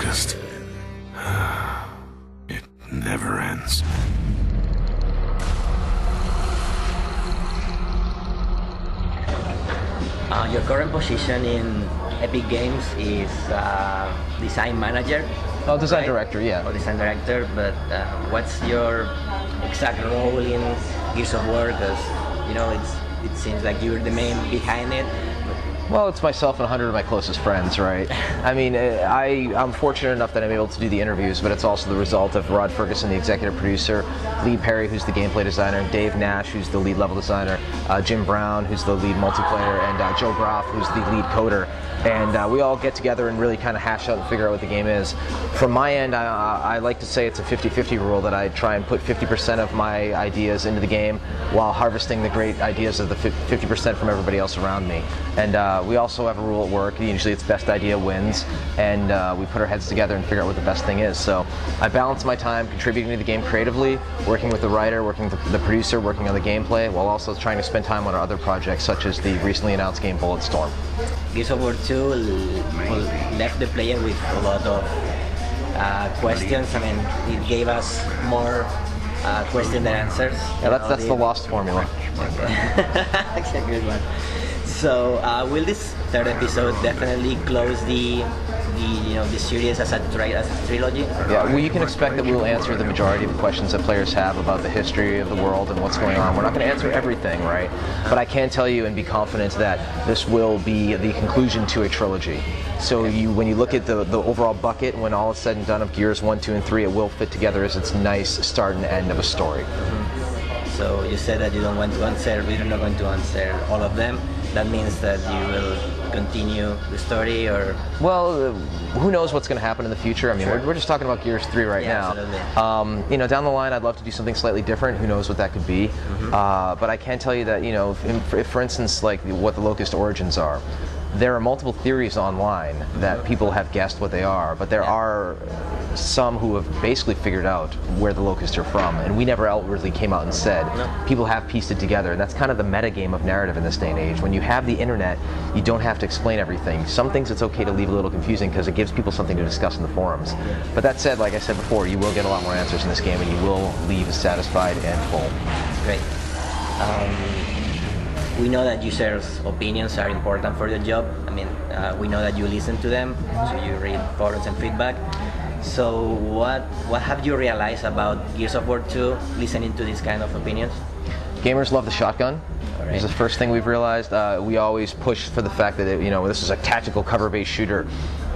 focused. It never ends. Your current position in Epic Games is design manager. Oh, design right? director, yeah. Or design director, but what's your exact role in Gears of War? Because it seems like you're the man behind it. Well, it's myself and 100 of my closest friends, right? I mean, I'm fortunate enough that I'm able to do the interviews, but it's also the result of Rod Ferguson, the executive producer, Lee Perry, who's the gameplay designer, Dave Nash, who's the lead level designer, Jim Brown, who's the lead multiplayer, and Joe Groff, who's the lead coder. And we all get together and really kind of hash out and figure out what the game is. From my end, I like to say it's a 50-50 rule, that I try and put 50% of my ideas into the game while harvesting the great ideas of the 50% from everybody else around me. And we also have a rule at work. Usually it's best idea wins, and we put our heads together and figure out what the best thing is. So I balance my time contributing to the game creatively, working with the writer, working with the producer, working on the gameplay, while also trying to spend time on our other projects, such as the recently announced game Bulletstorm. Gears of War 2 left the player with a lot of questions. I mean, it gave us more questions than answers. Yeah, that's the lost formula. That's a good one. So will this third episode definitely close the series as a trilogy? Yeah, well, you can expect that we'll answer the majority of the questions that players have about the history of the world and what's going on. We're not going to answer everything, right? But I can tell you and be confident that this will be the conclusion to a trilogy. So when you look at the overall bucket, when all is said and done of Gears 1, 2, and 3, it will fit together as its nice start and end of a story. So you said that you don't want to answer, we're not going to answer all of them. That means that you will continue the story, or? Well, who knows what's going to happen in the future? I mean, sure. we're just talking about Gears 3 right now. Absolutely. Down the line, I'd love to do something slightly different. Who knows what that could be? But I can tell you that, if for instance, like what the Locust origins are, there are multiple theories online that people have guessed what they are, but there are some who have basically figured out where the Locusts are from, and we never outwardly came out and said. No. People have pieced it together, and that's kind of the metagame of narrative in this day and age. When you have the internet, you don't have to explain everything. Some things it's okay to leave a little confusing because it gives people something to discuss in the forums. But that said, like I said before, you will get a lot more answers in this game, and you will leave satisfied and full. Great. We know that users' opinions are important for the job. I mean, we know that you listen to them, so you read forums and feedback. So what have you realized about Gears of War 2 listening to these kind of opinions? Gamers love the shotgun. Right. Is the first thing we've realized. We always push for the fact that this is a tactical cover-based shooter,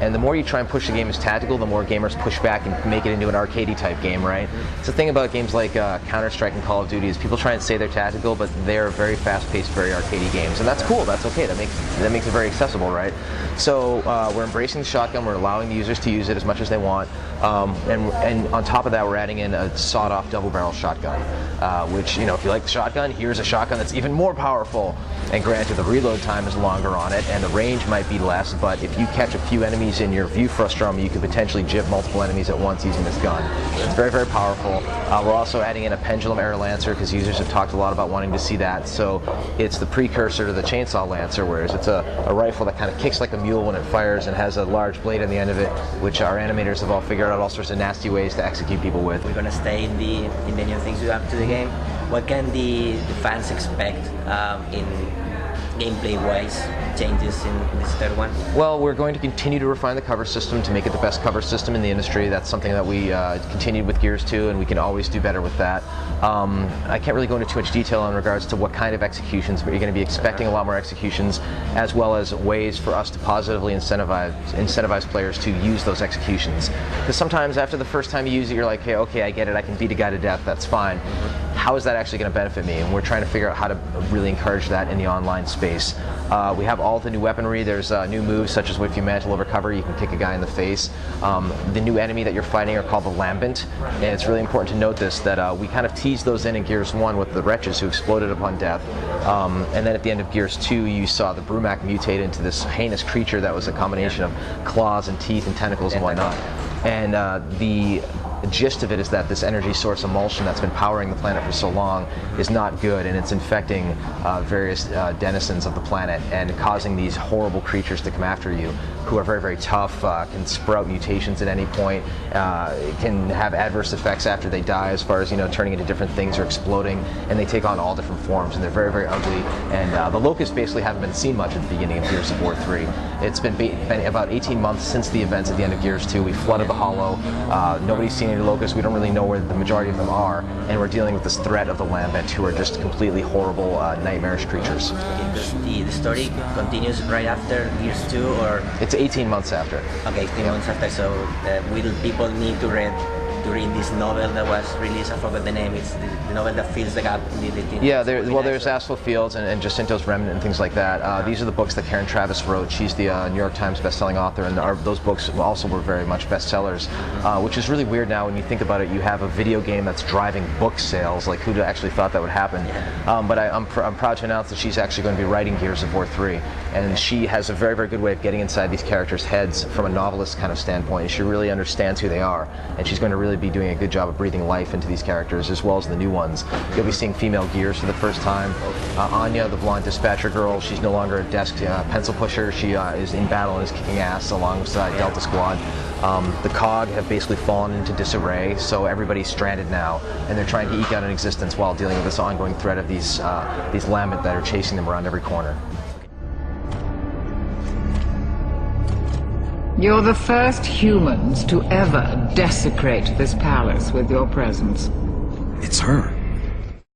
and the more you try and push the game as tactical, the more gamers push back and make it into an arcadey type game, right? It's the thing about games like Counter-Strike and Call of Duty is people try and say they're tactical, but they're very fast-paced, very arcadey games, and that's cool. That's okay. That makes it very accessible, right? So we're embracing the shotgun. We're allowing the users to use it as much as they want, and on top of that, we're adding in a sawed-off double-barrel shotgun, which if you like the shotgun, here's a shotgun that's even more powerful. And granted, the reload time is longer on it, and the range might be less, but if you catch a few enemies in your view frustrum, you could potentially jib multiple enemies at once using this gun. It's very, very powerful. We're also adding in a pendulum air lancer because users have talked a lot about wanting to see that. So it's the precursor to the chainsaw lancer, whereas it's a rifle that kind of kicks like a mule when it fires and has a large blade on the end of it, which our animators have all figured out all sorts of nasty ways to execute people with. We're gonna stay in the new things you have to the game. What can the fans expect in gameplay-wise changes in this third one? Well, we're going to continue to refine the cover system to make it the best cover system in the industry. That's something that we continued with Gears 2, and we can always do better with that. I can't really go into too much detail in regards to what kind of executions, but you're going to be expecting a lot more executions, as well as ways for us to positively incentivize players to use those executions. Because sometimes after the first time you use it, you're like, hey, okay, I get it, I can beat a guy to death, that's fine. How is that actually going to benefit me? And we're trying to figure out how to really encourage that in the online space. We have all the new weaponry. There's new moves such as if you mantle over cover, you can kick a guy in the face. The new enemy that you're fighting are called the Lambent, and it's really important to note this, that we kind of teased those in Gears 1 with the Wretches who exploded upon death. And then at the end of Gears 2, you saw the Brumac mutate into this heinous creature that was a combination of claws and teeth and tentacles and whatnot. And the gist of it is that this energy source emulsion that's been powering the planet for so long is not good, and it's infecting various denizens of the planet and causing these horrible creatures to come after you, who are very, very tough, can sprout mutations at any point, can have adverse effects after they die, as far as, you know, turning into different things or exploding, and they take on all different forms, and they're very, very ugly. And the locusts basically haven't been seen much at the beginning of Gears of War 3. It's been about 18 months since the events at the end of Gears 2. We flooded the Hollow. Nobody's seen any locusts. We don't really know where the majority of them are, and we're dealing with this threat of the Lambent, who are just completely horrible, nightmarish creatures. Okay, the story continues right after Gears 2, or? It's 18 months after. Okay, 18 months after. So will people need to read this novel that was released? I forgot the name. It's the novel that fills the gap. Yeah, there's Asphalt Fields and Jacinto's Remnant and things like that. These are the books that Karen Travis wrote. She's the New York Times best-selling author, and those books also were very much bestsellers, which is really weird now when you think about it. You have a video game that's driving book sales. Like, who'd actually thought that would happen? But I'm proud to announce that she's actually going to be writing Gears of War 3, and she has a very, very good way of getting inside these characters' heads from a novelist kind of standpoint. She really understands who they are, and she's going to really be doing a good job of breathing life into these characters, as well as the new ones. You'll be seeing female Gears for the first time. Anya, the blonde dispatcher girl, she's no longer a desk pencil pusher. She is in battle and is kicking ass alongside Delta Squad. The COG have basically fallen into disarray, so everybody's stranded now, and they're trying to eke out an existence while dealing with this ongoing threat of these Lambent that are chasing them around every corner. You're the first humans to ever desecrate this palace with your presence. It's her.